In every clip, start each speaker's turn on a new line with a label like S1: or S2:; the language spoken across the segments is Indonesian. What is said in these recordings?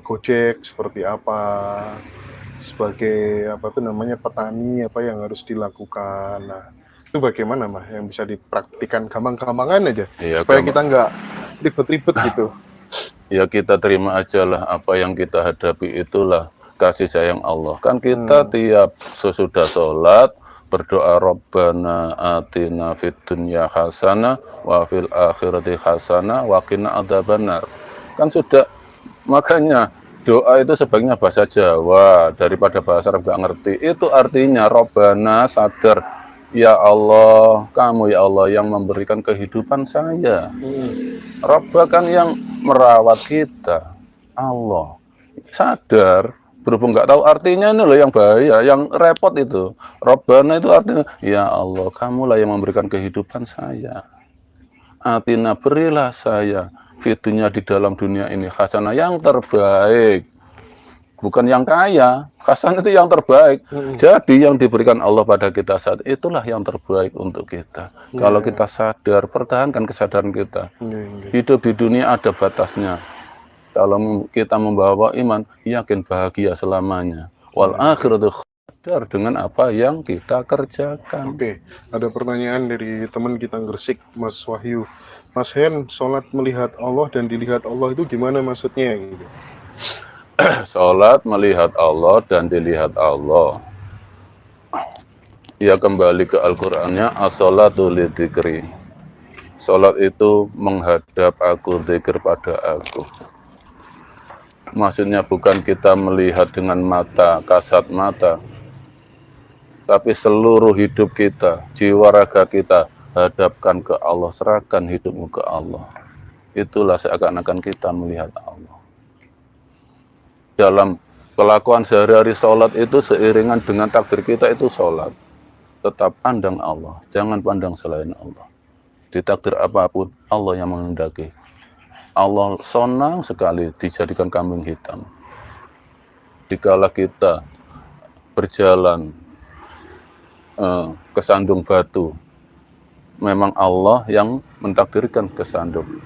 S1: Gojek seperti apa, sebagai apa tuh namanya, petani apa yang harus dilakukan. Nah, itu bagaimana Mas yang bisa dipraktikkan gampang-gampangan aja,
S2: Iya,
S1: supaya kita nggak ribet-ribet gitu?
S2: ya kita terima aja lah apa yang kita hadapi, itulah kasih sayang Allah. Kan kita
S1: Hmm,
S2: tiap sesudah sholat berdoa Rabbana atina fid dunya hasanah wa fil akhirati hasanah wa qina adzabannar. Kan sudah, makanya doa itu sebaiknya bahasa Jawa daripada bahasa Arab nggak ngerti. Itu artinya Robbana, sadar, ya Allah, kamu ya Allah yang memberikan kehidupan saya. Robba kan yang merawat kita, Allah. Sadar, berhubung nggak tahu artinya, ini loh yang bahaya, yang repot itu. Robbana itu artinya, ya Allah, kamulah yang memberikan kehidupan saya. Atina, berilah saya fitunya di dalam dunia ini hasanah, yang terbaik, bukan yang kaya. Hasanah itu yang terbaik. Jadi yang diberikan Allah pada kita saat itulah yang terbaik untuk kita. Kalau kita sadar, pertahankan kesadaran kita. Hidup di dunia ada batasnya. Kalau kita membawa iman, yakin bahagia selamanya. Wal akhiratu sadar dengan apa yang kita kerjakan.
S1: Oke, ada pertanyaan dari teman kita Gresik, Mas Wahyu. Mas Hen, sholat melihat Allah dan dilihat Allah itu gimana maksudnya? Gitu.
S2: Sholat melihat Allah dan dilihat Allah. Ya kembali ke Al-Qur'annya, as-sholatu lidzikri. Sholat itu menghadap aku, zikir pada aku. Maksudnya bukan kita melihat dengan mata, kasat mata, tapi seluruh hidup kita, jiwa raga kita, hadapkan ke Allah, serahkan hidupmu ke Allah. Itulah seakan-akan kita melihat Allah. Dalam kelakuan sehari-hari sholat itu seiringan dengan takdir kita itu sholat. Tetap pandang Allah, jangan pandang selain Allah. Di takdir apapun, Allah yang menghendaki. Allah senang sekali dijadikan kambing hitam. Dikala kita berjalan ke sandung batu, memang Allah yang mentakdirkan ke sandung.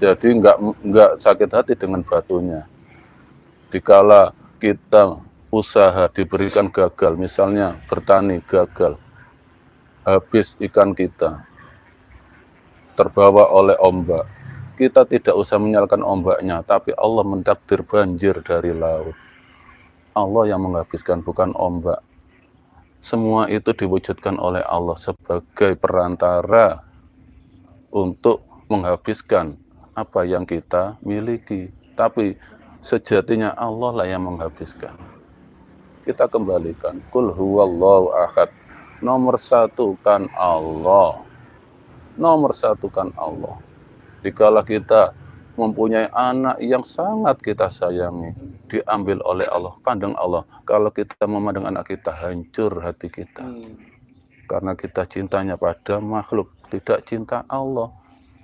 S2: Jadi nggak sakit hati dengan batunya. Dikala kita usaha diberikan gagal, misalnya bertani gagal, habis ikan kita, terbawa oleh ombak, kita tidak usah menyalahkan ombaknya, tapi Allah mentakdir banjir dari laut. Allah yang menghabiskan, bukan ombak. Semua itu diwujudkan oleh Allah sebagai perantara untuk menghabiskan apa yang kita miliki. Tapi sejatinya Allah lah yang menghabiskan. Kita kembalikan. Qul huwallahu ahad. Nomor satu kan Allah. Nomor satu kan Allah. Dikala kita mempunyai anak yang sangat kita sayangi, diambil oleh Allah, pandang Allah. Kalau kita memandang anak kita, hancur hati kita. Karena kita cintanya pada makhluk, tidak cinta Allah.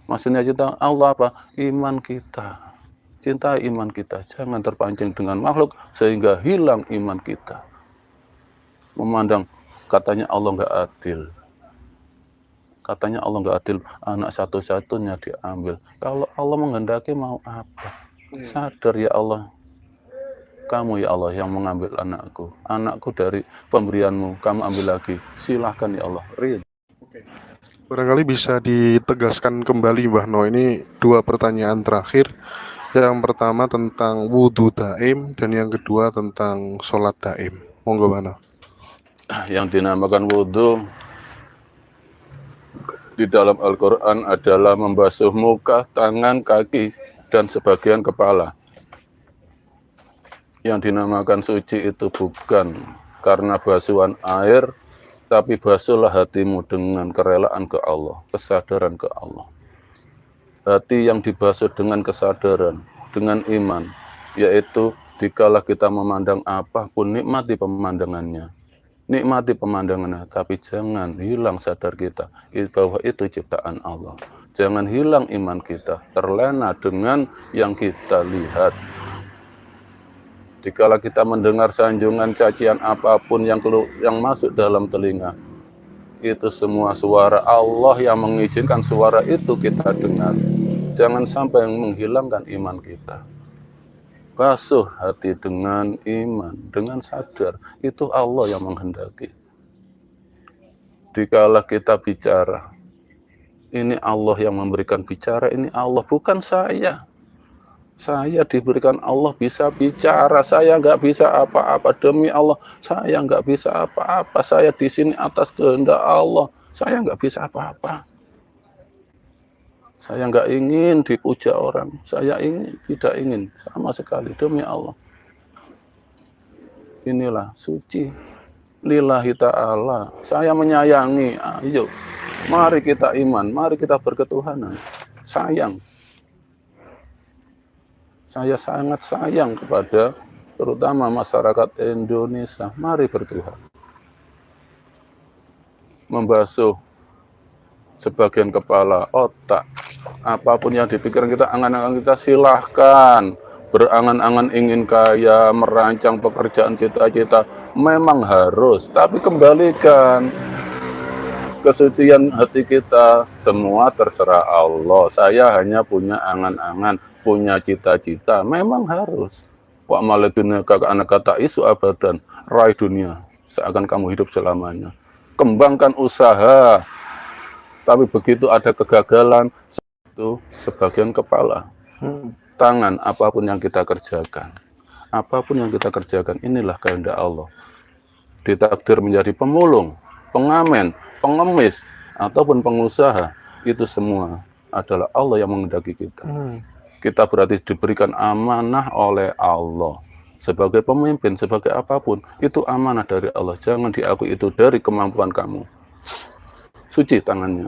S2: Maksudnya cinta Allah apa? Iman kita. Cinta iman kita. Jangan terpancing dengan makhluk sehingga hilang iman kita. Memandang, katanya Allah nggak adil. Katanya Allah nggak adil, anak satu-satunya diambil. Kalau Allah menghendaki mau apa? Sadar ya Allah, kamu ya Allah yang mengambil anakku. Anakku dari pemberianmu, kamu ambil lagi. Silahkan ya Allah. Ridho.
S1: Barangkali bisa ditegaskan kembali Mbah No, ini dua pertanyaan terakhir. Yang pertama tentang wudhu daim dan yang kedua tentang sholat daim. Monggo Mbah No.
S2: Yang dinamakan wudhu di dalam Al-Quran adalah membasuh muka, tangan, kaki, dan sebagian kepala. Yang dinamakan suci itu bukan karena basuhan air, tapi basuhlah hatimu dengan kerelaan ke Allah, kesadaran ke Allah. Hati yang dibasuh dengan kesadaran, dengan iman, yaitu dikala kita memandang apapun, nikmati pemandangannya. Nikmati pemandangannya, tapi jangan hilang sadar kita bahwa itu ciptaan Allah. Jangan hilang iman kita, terlena dengan yang kita lihat. Dikala kita mendengar sanjungan cacian apapun yang masuk dalam telinga, Itu semua suara Allah yang mengizinkan suara itu kita dengar. Jangan sampai menghilangkan iman kita. Basuh hati dengan iman, dengan sadar. Itu Allah yang menghendaki. Dikala kita bicara, ini Allah yang memberikan bicara, ini Allah, bukan saya. Saya diberikan Allah bisa bicara, saya nggak bisa apa-apa, demi Allah, saya nggak bisa apa-apa, saya di sini atas kehendak Allah, saya nggak bisa apa-apa. Saya nggak ingin dipuja orang, saya tidak ingin sama sekali, demi Allah. Inilah suci, lillahi ta'ala, saya menyayangi, ayo, mari kita iman, mari kita berketuhanan, sayang. Saya sangat sayang kepada terutama masyarakat Indonesia. Mari bertuhan. Membasuh sebagian kepala, otak, apapun yang dipikirkan kita, angan-angan kita, silahkan. Berangan-angan ingin kaya, merancang pekerjaan cita-cita, memang harus. Tapi kembalikan kesucian hati kita, semua terserah Allah. Saya hanya punya angan-angan, punya cita-cita, memang harus. Wa maladuna kakak anak kata isu abadan, raih dunia, seakan kamu hidup selamanya. Kembangkan usaha, tapi begitu ada kegagalan, itu sebagian kepala, tangan, apapun yang kita kerjakan. Apapun yang kita kerjakan, inilah kehendak Allah. Ditakdir menjadi pemulung, pengamen, pengemis, ataupun pengusaha, itu semua adalah Allah yang menghendaki kita. Kita berarti diberikan amanah oleh Allah. Sebagai pemimpin, sebagai apapun, itu amanah dari Allah. Jangan diakui itu dari kemampuan kamu. Suci tangannya.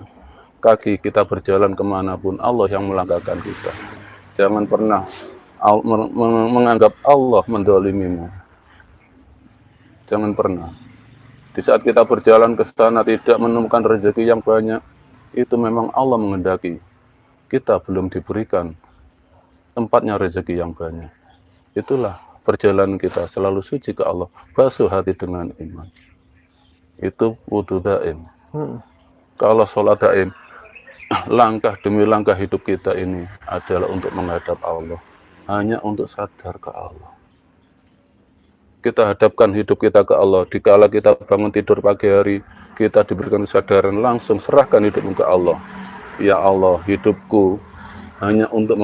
S2: Kaki kita berjalan kemanapun, Allah yang melangkahkan kita. Jangan pernah menganggap Allah mendolimimu. Jangan pernah. Di saat kita berjalan ke sana tidak menemukan rezeki yang banyak, itu memang Allah menghendaki. Kita belum diberikan tempatnya rezeki yang banyak. Itulah perjalanan kita selalu suci ke Allah. Basuh hati dengan iman. Itu wudu daim. Kalau sholat daim, langkah demi langkah hidup kita ini adalah untuk menghadap Allah. Hanya untuk sadar ke Allah. Kita hadapkan hidup kita ke Allah. Dikala kita bangun tidur pagi hari, kita diberikan kesadaran, langsung serahkan hidupmu ke Allah. Ya Allah, hidupku hanya untuk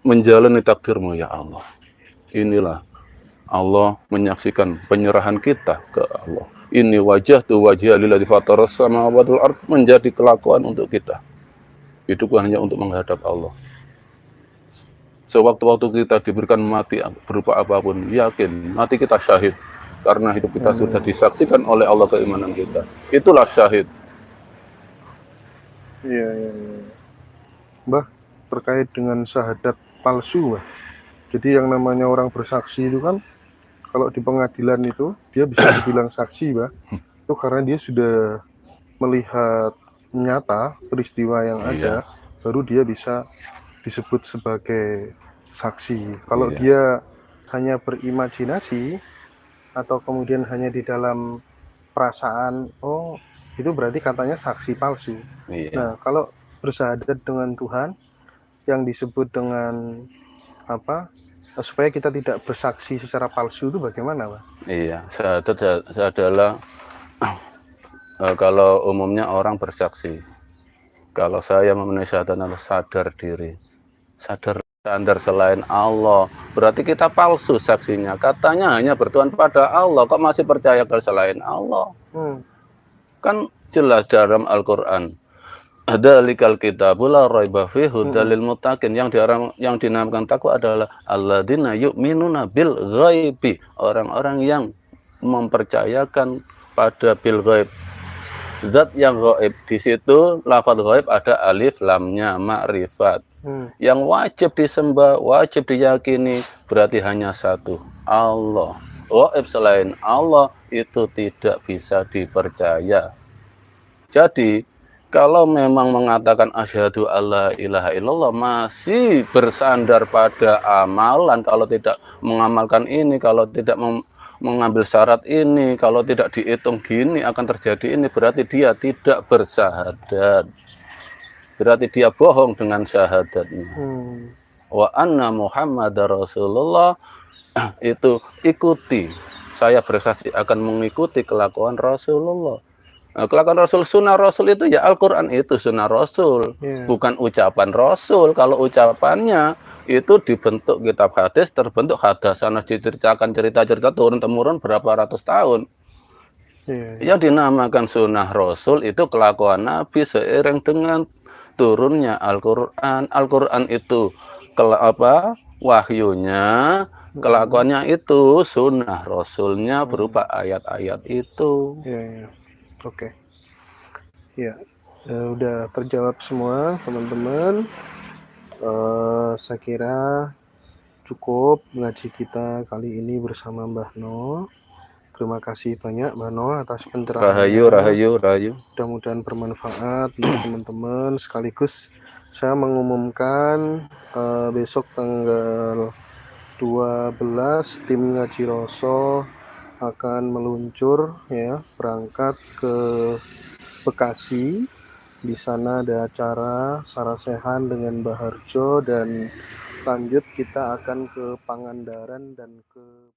S2: menjalani takdirmu, ya Allah. Inilah Allah menyaksikan penyerahan kita ke Allah. Ini wajah tu wajah lillahi fataras samawati wal ardh, menjadi kelakuan untuk kita. Hidupku hanya untuk menghadap Allah. Sewaktu-waktu kita diberikan mati berupa apapun, yakin mati kita syahid. Karena hidup kita sudah disaksikan oleh Allah keimanan kita. Itulah syahid.
S1: Iya. Mbah, terkait dengan syahadat palsu, Mbah. Jadi yang namanya orang bersaksi itu kan, kalau di pengadilan itu, dia bisa dibilang saksi, Mbah. Itu karena dia sudah melihat nyata peristiwa yang ada, baru dia bisa disebut sebagai saksi. Kalau dia hanya berimajinasi, atau kemudian hanya di dalam perasaan, oh itu berarti katanya saksi palsu. Nah, kalau bersyahadat dengan Tuhan yang disebut dengan apa, supaya kita tidak bersaksi secara palsu, itu bagaimana, Pak?
S2: Iya, syahadat adalah kalau umumnya orang bersaksi. Kalau saya memenuhi syahadat adalah sadar diri, sadar selain Allah, berarti kita palsu saksinya. Katanya hanya bertuhan pada Allah, kok masih percaya ke selain Allah? Kan jelas dalam Al-Quran, Dzalikal kitabul la raiba fihi hudal lil muttaqin, yang dinamakan takwa adalah alladzina yu'minuna bil ghaibi, orang-orang yang mempercayakan pada bil ghaib, zat yang ghaib. Di situ lafaz ghaib ada alif lamnya, makrifat. Yang wajib disembah, wajib diyakini, berarti hanya satu, Allah. Ghaib selain Allah itu tidak bisa dipercaya. Jadi kalau memang mengatakan asyhadu alla ilaha illallah masih bersandar pada amalan, kalau tidak mengamalkan ini, kalau tidak mengambil syarat ini, kalau tidak dihitung gini akan terjadi ini, berarti dia tidak bersyahadat. Berarti dia bohong dengan syahadatnya. Wa anna Muhammadar Rasulullah, itu ikuti. Saya bersaksi akan mengikuti kelakuan Rasulullah. Nah, kelakuan Rasul, sunnah Rasul itu ya Al-Quran itu sunnah Rasul, bukan ucapan Rasul. Kalau ucapannya itu dibentuk kitab hadis, terbentuk hadasana, diceritakan cerita-cerita turun-temurun berapa ratus tahun. Yang dinamakan sunnah Rasul itu kelakuan Nabi seiring dengan turunnya Al-Quran. Al-Quran itu wahyunya, kelakuannya itu sunnah Rasulnya berupa ayat-ayat itu.
S1: Oke. Ya, udah terjawab semua teman-teman. Saya kira cukup ngaji kita kali ini bersama Mbah No. Terima kasih banyak Mbah No atas pencerahannya.
S2: Rahayu.
S1: Mudah-mudahan bermanfaat untuk teman-teman. Sekaligus saya mengumumkan besok tanggal 12 tim Ngaji Roso akan meluncur ya, berangkat ke Bekasi. Di sana ada acara sarasehan dengan Mbah Harjo, dan lanjut kita akan ke Pangandaran dan ke